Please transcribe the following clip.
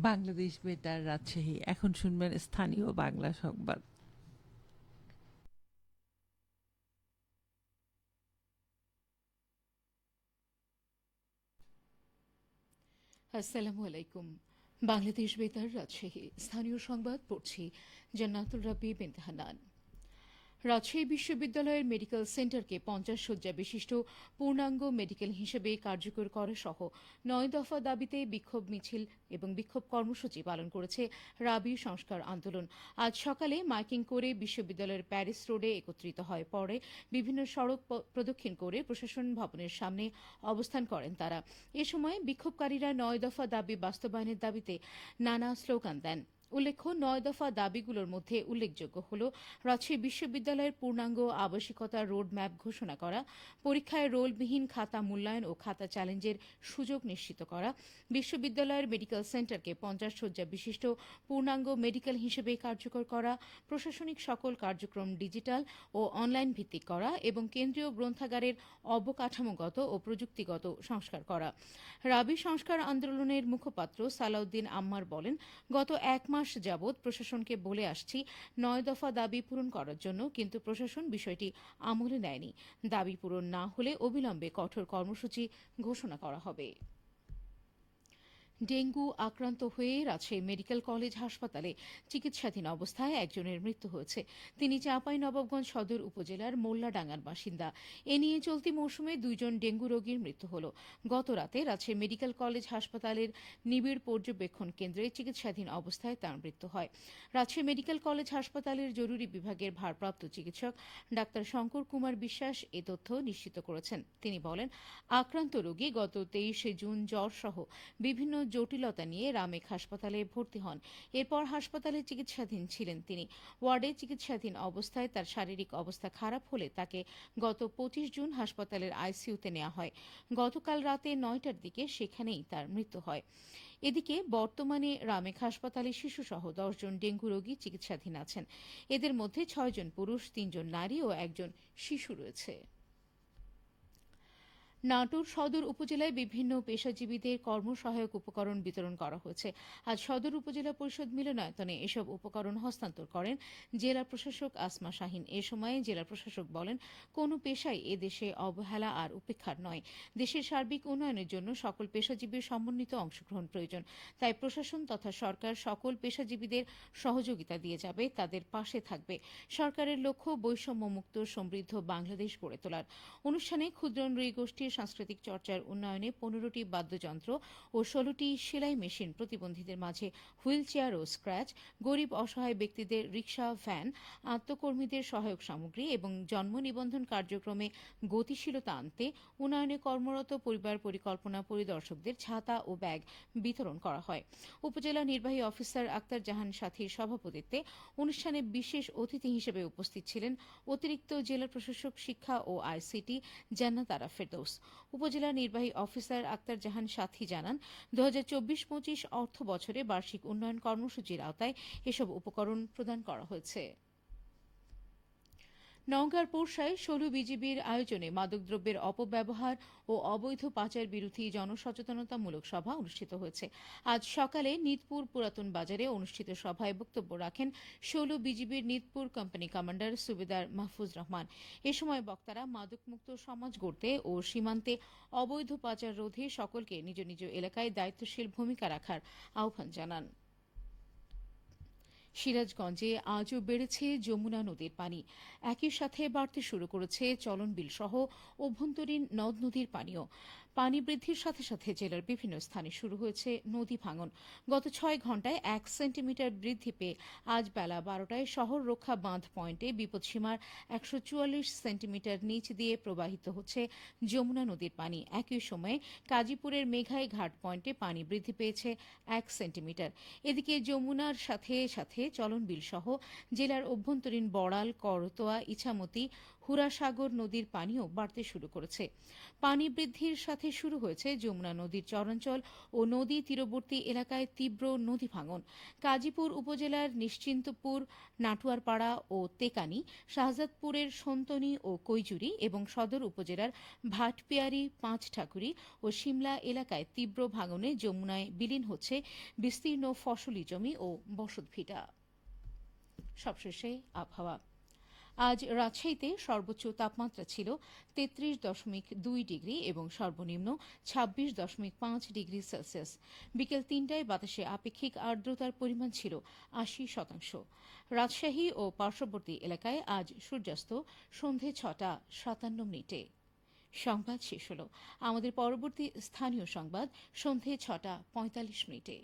বাংলাদেশ বেতার রাজশাহী। এখন শুনবেন স্থানীয় বাংলা সংবাদ। আসসালামু আলাইকুম। বাংলাদেশ বেতার রাজশাহী স্থানীয় সংবাদ পড়ছি জান্নাতুল রাব্বি বিনতে হান্নান। রাজশাহী বিশ্ববিদ্যালয়ের মেডিকেল সেন্টারকে 50 শয্যা বিশিষ্ট পূর্ণাঙ্গ মেডিকেল হিসেবে কার্যকর করা সহ 9 দফা দাবিতে বিক্ষোভ মিছিল এবং বিক্ষোভ কর্মসূচি পালন করেছে রাবি সংস্কার আন্দোলন। আজ সকালে মাইকিং করে বিশ্ববিদ্যালয়ের প্যারিস রোডে একত্রিত হয়, পরে বিভিন্ন সড়ক প্রদক্ষিণ করে প্রশাসন ভবনের সামনে অবস্থান করেন তারা। এ সময় বিক্ষোভকারীরা 9 দফা দাবি বাস্তবায়নের দাবিতে নানা স্লোগান দেন। উল্লেখ্য, 9 দফা দাবিগুলোর মধ্যে উল্লেখযোগ্য হল রাজশাহী বিশ্ববিদ্যালয়ের পূর্ণাঙ্গ আবাসিকতা রোডম্যাপ ঘোষণা করা, পরীক্ষায় রোলবিহীন খাতা মূল্যায়ন ও খাতা চ্যালেঞ্জের সুযোগ নিশ্চিত করা, বিশ্ববিদ্যালয়ের মেডিকেল সেন্টারকে 50 শয্যা বিশিষ্ট পূর্ণাঙ্গ মেডিকেল হিসেবে কার্যকর করা, প্রশাসনিক সকল কার্যক্রম ডিজিটাল ও অনলাইন ভিত্তিক করা এবং কেন্দ্রীয় গ্রন্থাগারের অবকাঠামোগত ও প্রযুক্তিগত সংস্কার করা। রাবি সংস্কার আন্দোলনের মুখপাত্র সালাউদ্দিন আম্মার বলেন, গত 1 মাস যাবৎ প্রশাসনকে বলে আসছি 9 দফা দাবি পূরণ করার জন্য, কিন্তু প্রশাসন বিষয়টি আমলে নেয়নি। দাবি পূরণ না হলে অবিলম্বে কঠোর কর্মসূচি ঘোষণা করা হবে। ডেঙ্গু আক্রান্ত হয়ে রাজশাহী মেডিকেল কলেজ হাসপাতালে চিকিৎসাধীন অবস্থায় একজনের মৃত্যু হয়েছে। তিনি চাঁপাইনবাবগঞ্জ সদর উপজেলার মোল্লাডাঙ্গার বাসিন্দা। এ নিয়ে চলতি মৌসুমে 2 জন ডেঙ্গু রোগীর মৃত্যু হল। গত রাতে রাজশাহী মেডিকেল কলেজ হাসপাতালের নিবিড় পর্যবেক্ষণ কেন্দ্রে চিকিৎসাধীন অবস্থায় তাঁর মৃত্যু হয়। রাজশাহী মেডিকেল কলেজ হাসপাতালের জরুরি বিভাগের ভারপ্রাপ্ত চিকিৎসক ডাক্তার শঙ্কর কুমার বিশ্বাস এ তথ্য নিশ্চিত করেছেন। তিনি বলেন, আক্রান্ত রোগী গত 23 জুন জ্বর সহ বিভিন্ন জটিলতা নিয়ে রামেক হাসপাতালে ভর্তি হন। এরপর হাসপাতালে চিকিৎসাধীন ছিলেন তিনি। ওয়ার্ডে চিকিৎসাধীন অবস্থায় তার শারীরিক অবস্থা খারাপ হলে তাকে গত 25 জুন হাসপাতালের আইসিইউতে নেওয়া হয়। গতকাল রাতে 9টার দিকে সেখানেই তার মৃত্যু হয়। এদিকে বর্তমানে রামেক হাসপাতালে শিশুসহ 10 জন ডেঙ্গু রোগী চিকিৎসাধীন আছেন। এদের মধ্যে 6 জন পুরুষ, 3 জন নারী ও 1 জন শিশু রয়েছে। নাটোর সদর উপজেলায় বিভিন্ন পেশাজীবীদের কর্মসহায়ক উপকরণ বিতরণ করা হয়েছে। আজ সদর উপজেলা পরিষদ মিলনায়তনে এসব উপকরণ হস্তান্তর করেন জেলা প্রশাসক আসমা শাহীন। এ সময় জেলা প্রশাসক বলেন, কোনো পেশাই এদেশে অবহেলা আর উপেক্ষার নয়। দেশের সার্বিক উন্নয়নের জন্য সকল পেশাজীবীর সমন্বিত অংশগ্রহণ প্রয়োজন। তাই প্রশাসন তথা সরকার সকল পেশাজীবীদের সহযোগিতা দিয়ে যাবে, তাদের পাশে থাকবে। সরকারের লক্ষ্য বৈষম্যমুক্ত সমৃদ্ধ বাংলাদেশ গড়ে তোলার। অনুষ্ঠানে ক্ষুদ্র নৃগোষ্ঠীর সাংস্কৃতিক চর্চার উন্নয়নে 15টি বাদ্যযন্ত্র ও 16টি সেলাই মেশিন, প্রতিবন্ধীদের মাঝে হুইল চেয়ার ও স্ক্র্যাচ, গরিব অসহায় ব্যক্তিদের রিকশা, ভ্যান, আত্মকর্মীদের সহায়ক সামগ্রী এবং জন্ম নিবন্ধন কার্যক্রমে গতিশীলতা আনতে উন্নয়নে কর্মরত পরিবার পরিকল্পনা পরিদর্শকদের ছাতা ও ব্যাগ বিতরণ করা হয়। উপজেলা নির্বাহী অফিসার আক্তার জাহান সাথীর সভাপতিত্বে অনুষ্ঠানে বিশেষ অতিথি হিসেবে উপস্থিত ছিলেন অতিরিক্ত জেলা প্রশাসক শিক্ষা ও আইসিটি জান্নাত আরা ফেরদৌস। উপজেলা নির্বাহী অফিসার আক্তার জাহান সাথী জানান, 2024-25 অর্থ বছরে বার্ষিক উন্নয়ন কর্মসূচির আওতায় এসব উপকরণ প্রদান করা হয়েছে। নওগাঁর পোরশায় 16 বিজিবির আয়োজনে মাদকদ্রব্যের অপব্যবহার ও অবৈধ পাচার বিরোধী জনসচেতনতামূলক সভা অনুষ্ঠিত হয়েছে। আজ সকালে নিতপুর পুরাতন বাজারে অনুষ্ঠিত সভায় বক্তব্য রাখেন 16 বিজিবির নিতপুর কোম্পানি কমান্ডার সুবেদার মাহফুজ রহমান। এ সময় বক্তারা মাদকমুক্ত সমাজ গড়তে ও সীমান্তে অবৈধ পাচার রোধে সকলকে নিজ নিজ এলাকায় দায়িত্বশীল ভূমিকা রাখার আহ্বান জানান। সিরাজগঞ্জে আজও বেড়েছে যমুনা নদীর পানি। একই সাথে বাড়তে শুরু করেছে চলনবিল সহ অভ্যন্তরীণ নদ নদীর পানিও। পানি বৃদ্ধির সাথে সাথে জেলার বিভিন্ন স্থানে শুরু হয়েছে নদী ভাঙন। গত 6 ঘণ্টায় 1 সেন্টিমিটার বৃদ্ধি পেয়ে আজ বেলা 12টায় শহর রক্ষা বাঁধ পয়েন্টে বিপদসীমার 144 সেন্টিমিটার নিচ দিয়ে প্রবাহিত হচ্ছে যমুনা নদীর পানি। একই সময়ে কাজীপুরের মেঘাই ঘাট পয়েন্টে পানি বৃদ্ধি পেয়েছে 1 সেন্টিমিটার। এদিকে যমুনার সাথে সাথে চলনবিল সহ জেলার অভ্যন্তরীণ বড়াল, করতোয়া, ইছামতি হুরাসাগর নদীর পানিও বাড়তে শুরু করেছে। পানি বৃদ্ধির সাথে শুরু হয়েছে যমুনা নদীর চরাঞ্চল ও নদী তীরবর্তী এলাকায় তীব্র নদী ভাঙন। কাজীপুর উপজেলার নিশ্চিন্তপুর, নাটুয়ারপাড়া ও তেকানি, শাহজাদপুরের সন্তনী ও কৈজুরি এবং সদর উপজেলার ভাটপিয়ারি, পাঁচঠাকুরি ও সিমলা এলাকায় তীব্র ভাঙনে যমুনায় বিলীন হচ্ছে বিস্তীর্ণ ফসলি জমি ও বসতভিটা। সবশেষে আবহাওয়া। আজ রাজশাহীতে সর্বোচ্চ তাপমাত্রা ছিল ৩৩.২ ডিগ্রি এবং সর্বনিম্ন ২৬.৫ ডিগ্রি সেলসিয়াস। বিকেল ৩টায় বাতাসে আপেক্ষিক আর্দ্রতার পরিমাণ ছিল ৮০%। রাজশাহী ও পার্শ্ববর্তী এলাকায় আজ সূর্যাস্ত সন্ধে ৬টা ৫৭ মিনিটে। সংবাদ শেষ হল। আমাদের পরবর্তী স্থানীয় সংবাদ সন্ধে ৬টা ৪৫ মিনিটে।